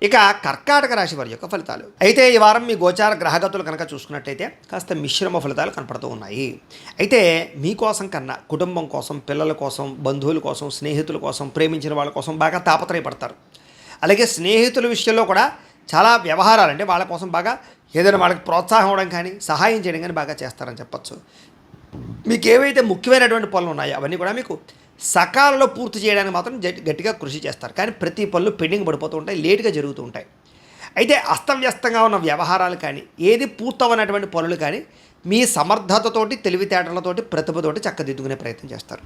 ఇక కర్కాటక రాశి వారి యొక్క ఫలితాలు అయితే ఈ వారం మీ గోచార గ్రహగతులు కనుక చూసుకున్నట్టయితే కాస్త మిశ్రమ ఫలితాలు కనపడుతూ ఉన్నాయి. అయితే మీకోసం కన్నా కుటుంబం కోసం, పిల్లల కోసం, బంధువుల కోసం, స్నేహితుల కోసం, ప్రేమించిన వాళ్ళ కోసం బాగా తాపత్రయపడతారు. అలాగే స్నేహితుల విషయంలో కూడా చాలా వ్యవహారాలు అంటే వాళ్ళ కోసం బాగా ఏదైనా వాళ్ళకి ప్రోత్సాహం ఇవ్వడం కానీ, సహాయం చేయడం కానీ బాగా చేస్తారని చెప్పచ్చు. మీకు ఏవైతే ముఖ్యమైనటువంటి పనులు ఉన్నాయో అవన్నీ కూడా మీకు సకాలంలో పూర్తి చేయడానికి మాత్రం గట్టిగా కృషి చేస్తారు. కానీ ప్రతి పనులు పెండింగ్ పడిపోతూ ఉంటాయి, లేటుగా జరుగుతూ ఉంటాయి. అయితే అస్తవ్యస్తంగా ఉన్న వ్యవహారాలు కానీ, ఏది పూర్తవనటువంటి పనులు కానీ మీ సమర్థతతోటి, తెలివితేటలతోటి, ప్రతిభతోటి చక్కదిద్దుకునే ప్రయత్నం చేస్తారు.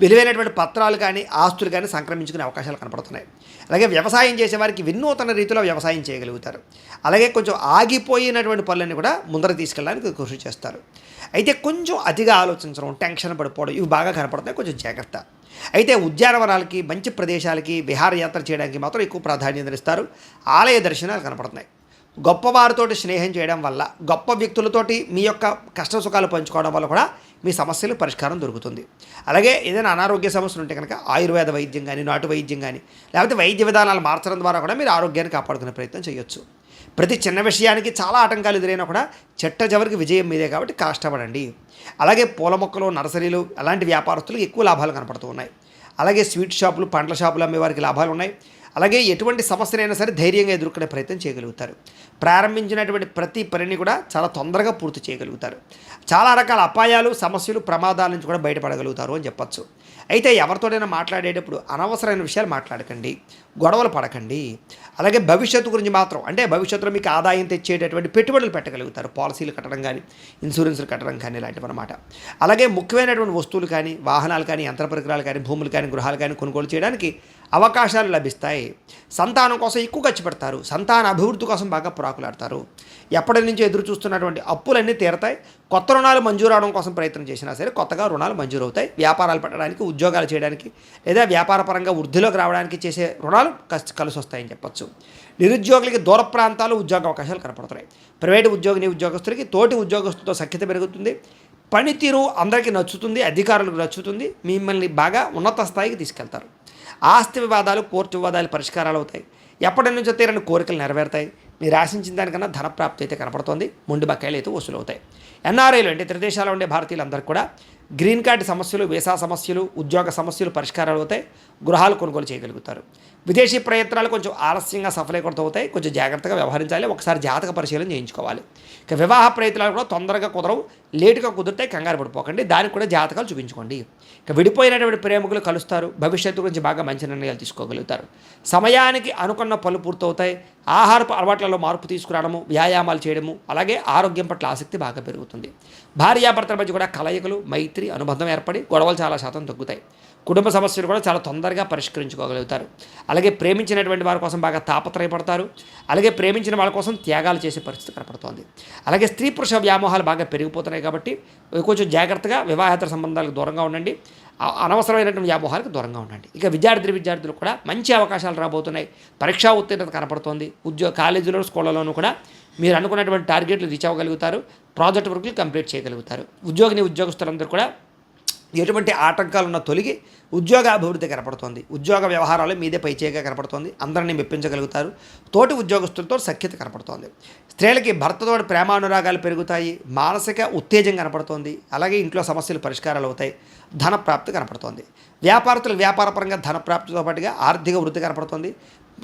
విలువైనటువంటి పత్రాలు కానీ, ఆస్తులు కానీ సంక్రమించుకునే అవకాశాలు కనపడుతున్నాయి. అలాగే వ్యవసాయం చేసేవారికి వినూతన రీతిలో వ్యవసాయం చేయగలుగుతారు. అలాగే కొంచెం ఆగిపోయినటువంటి పనులన్నీ కూడా ముందర తీసుకెళ్ళడానికి కృషి చేస్తారు. అయితే కొంచెం అతిగా ఆలోచించడం, టెన్షన్ పడిపోవడం ఇవి బాగా కనపడుతున్నాయి, కొంచెం జాగ్రత్త. అయితే ఉద్యానవనాలకి, మంచి ప్రదేశాలకి, విహారయాత్ర చేయడానికి మాత్రం ఎక్కువ ప్రాధాన్యత ఇస్తారు. ఆలయ దర్శనాలు కనపడుతున్నాయి. గొప్పవారితోటి స్నేహం చేయడం వల్ల, గొప్ప వ్యక్తులతోటి మీ యొక్క కష్ట సుఖాలు పంచుకోవడం వల్ల కూడా మీ సమస్యలు పరిష్కారం దొరుకుతుంది. అలాగే ఏదైనా అనారోగ్య సమస్యలు ఉంటే కనుక ఆయుర్వేద వైద్యం కానీ, నాటు వైద్యం కానీ, లేకపోతే వైద్య విధానాలు మార్చడం ద్వారా కూడా మీరు ఆరోగ్యాన్ని కాపాడుకునే ప్రయత్నం చేయొచ్చు. ప్రతి చిన్న విషయానికి చాలా ఆటంకాలు ఎదురైనా కూడా చెట్ట చివరికి విజయం మీదే కాబట్టి కష్టపడండి. అలాగే పూల మొక్కలు, నర్సరీలు అలాంటి వ్యాపారస్తులకు ఎక్కువ లాభాలు కనపడుతూ ఉన్నాయి. అలాగే స్వీట్ షాపులు, పండ్ల షాపులు అమ్మే వారికి లాభాలు ఉన్నాయి. అలాగే ఎటువంటి సమస్యనైనా సరే ధైర్యంగా ఎదుర్కొనే ప్రయత్నం చేయగలుగుతారు. ప్రారంభించినటువంటి ప్రతి పనిని కూడా చాలా తొందరగా పూర్తి చేయగలుగుతారు. చాలా రకాల అపాయాలు, సమస్యలు, ప్రమాదాల నుంచి కూడా బయటపడగలుగుతారు అని చెప్పచ్చు. అయితే ఎవరితోనైనా మాట్లాడేటప్పుడు అనవసరమైన విషయాలు మాట్లాడకండి, గొడవలు పడకండి. అలాగే భవిష్యత్తు గురించి మాత్రం, అంటే భవిష్యత్తులో మీకు ఆదాయం తెచ్చేటటువంటి పెట్టుబడులు పెట్టగలుగుతారు. పాలసీలు కట్టడం కానీ, ఇన్సూరెన్స్లు కట్టడం కానీ ఇలాంటివి అన్నమాట. అలాగే ముఖ్యమైనటువంటి వస్తువులు కానీ, వాహనాలు కానీ, యంత్ర పరికరాలు కానీ, భూములు కానీ, గృహాలు కానీ కొనుగోలు చేయడానికి అవకాశాలు లభిస్తాయి. సంతానం కోసం ఎక్కువ ఖర్చు పెడతారు. సంతాన అభివృద్ధి కోసం బాగా ప్రాకులాడతారు. ఎప్పటి నుంచో ఎదురు చూస్తున్నటువంటి అప్పులన్నీ తీరతాయి. కొత్త రుణాలు మంజూరు అవడం కోసం ప్రయత్నం చేసినా సరే కొత్తగా రుణాలు మంజూరు అవుతాయి. వ్యాపారాలు పెట్టడానికి, ఉద్యోగాలు చేయడానికి, లేదా వ్యాపారపరంగా వృద్ధిలోకి రావడానికి చేసే రుణాలు కలిసి వస్తాయని చెప్పచ్చు. నిరుద్యోగులకి దూర ప్రాంతాలు ఉద్యోగ అవకాశాలు కనపడుతున్నాయి. ప్రైవేటు ఉద్యోగస్తులకి తోటి ఉద్యోగస్తులతో సఖ్యత పెరుగుతుంది. పనితీరు అందరికీ నచ్చుతుంది, అధికారులకు నచ్చుతుంది. మిమ్మల్ని బాగా ఉన్నత స్థాయికి తీసుకెళ్తారు. ఆస్తి వివాదాలు, కోర్టు వివాదాలు పరిష్కారాలు అవుతాయి. ఎప్పటి నుంచో తీరని కోరికలు నెరవేరుతాయి. మీరు ఆశించిన దానికన్నా ధనప్రాప్తి అయితే కనపడుతుంది. మొండి బకాయిలు అయితే వసూలు అవుతాయి. ఎన్ఆర్ఐలు అంటే ఇతర దేశాల్లో ఉండే భారతీయులందరూ కూడా గ్రీన్ కార్డు సమస్యలు, వీసా సమస్యలు, ఉద్యోగ సమస్యలు పరిష్కారాలు అవుతాయి. గృహాలు కొనుగోలు చేయగలుగుతారు. విదేశీ ప్రయత్నాలు కొంచెం ఆలస్యంగా సఫలీకృతం అవుతాయి. కొంచెం జాగ్రత్తగా వ్యవహరించాలి. ఒకసారి జాతక పరిశీలన చేయించుకోవాలి. ఇక వివాహ ప్రయత్నాలు కూడా తొందరగా కుదరవు, లేటుగా కుదిరితే కంగారు పడిపోకండి. దానికి కూడా జాతకాలు చూపించుకోండి. ఇక విడిపోయినటువంటి ప్రేమికులు కలుస్తారు. భవిష్యత్తు గురించి బాగా మంచి నిర్ణయాలు తీసుకోగలుగుతారు. సమయానికి అనుకున్న పనులు పూర్తవుతాయి. ఆహారపు అలవాట్లలో మార్పు తీసుకురావడము, వ్యాయామాలు చేయడము, అలాగే ఆరోగ్యం పట్ల ఆసక్తి బాగా పెరుగుతుంది. భార్యాభర్తల మధ్య కూడా కలయికలు, మైత్రి, అనుబంధం ఏర్పడి గొడవలు చాలా శాతం తగ్గుతాయి. కుటుంబ సమస్యలు కూడా చాలా తొందరగా పరిష్కరించుకోగలుగుతారు. అలాగే ప్రేమించినటువంటి వారి కోసం బాగా తాపత్రయపడతారు. అలాగే ప్రేమించిన వాళ్ళ కోసం త్యాగాలు చేసే పరిస్థితి కనపడుతోంది. అలాగే స్త్రీ పురుష వ్యామోహాలు బాగా పెరిగిపోతున్నాయి కాబట్టి కొంచెం జాగ్రత్తగా వివాహేతర సంబంధాలకు దూరంగా ఉండండి. అనవసరమైనటువంటి వ్యామోహాలకు దూరంగా ఉండండి. ఇక విద్యార్థులు కూడా మంచి అవకాశాలు రాబోతున్నాయి. పరీక్షా ఉత్తీర్ణత కనపడుతోంది. కాలేజీలో, స్కూళ్ళలోనూ కూడా మీరు అనుకున్నటువంటి టార్గెట్లు రీచ్ అవ్వగలుగుతారు. ప్రాజెక్ట్ వర్క్లు కంప్లీట్ చేయగలుగుతారు. ఉద్యోగస్తులందరూ కూడా ఎటువంటి ఆటంకాలున్న తొలగి ఉద్యోగ అభివృద్ధి కనపడుతోంది. ఉద్యోగ వ్యవహారాలు మీదే పైచేయగా కనపడుతోంది. అందరినీ మెప్పించగలుగుతారు. తోటి ఉద్యోగస్తులతో సఖ్యత కనపడుతోంది. స్త్రీలకి భర్తతో ప్రేమానురాగాలు పెరుగుతాయి. మానసిక ఉత్తేజం కనపడుతోంది. అలాగే ఇంట్లో సమస్యలు పరిష్కారాలు అవుతాయి. ధనప్రాప్తి కనపడుతోంది. వ్యాపారస్తులకు వ్యాపారపరంగా ధనప్రాప్తితో పాటుగా ఆర్థిక వృద్ధి కనపడుతోంది.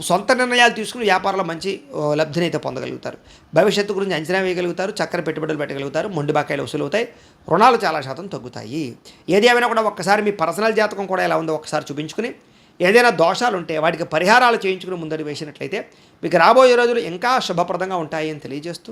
సొంత నిర్ణయాలు తీసుకుని వ్యాపారంలో మంచి లబ్ధిని అయితే పొందగలుగుతారు. భవిష్యత్తు గురించి అంచనా వేయగలుగుతారు. చక్కని పెట్టుబడులు పెట్టగలుగుతారు. మొండి బకాయిలు వసూలు అవుతాయి. రుణాలు చాలా శాతం తగ్గుతాయి. ఏది ఏమైనా కూడా ఒక్కసారి మీ పర్సనల్ జాతకం కూడా ఎలా ఉందో ఒకసారి చూపించుకుని, ఏదైనా దోషాలు ఉంటే వాటికి పరిహారాలు చేయించుకుని ముందడి వేసినట్లయితే మీకు రాబోయే రోజులు ఇంకా శుభప్రదంగా ఉంటాయి అని తెలియజేస్తూ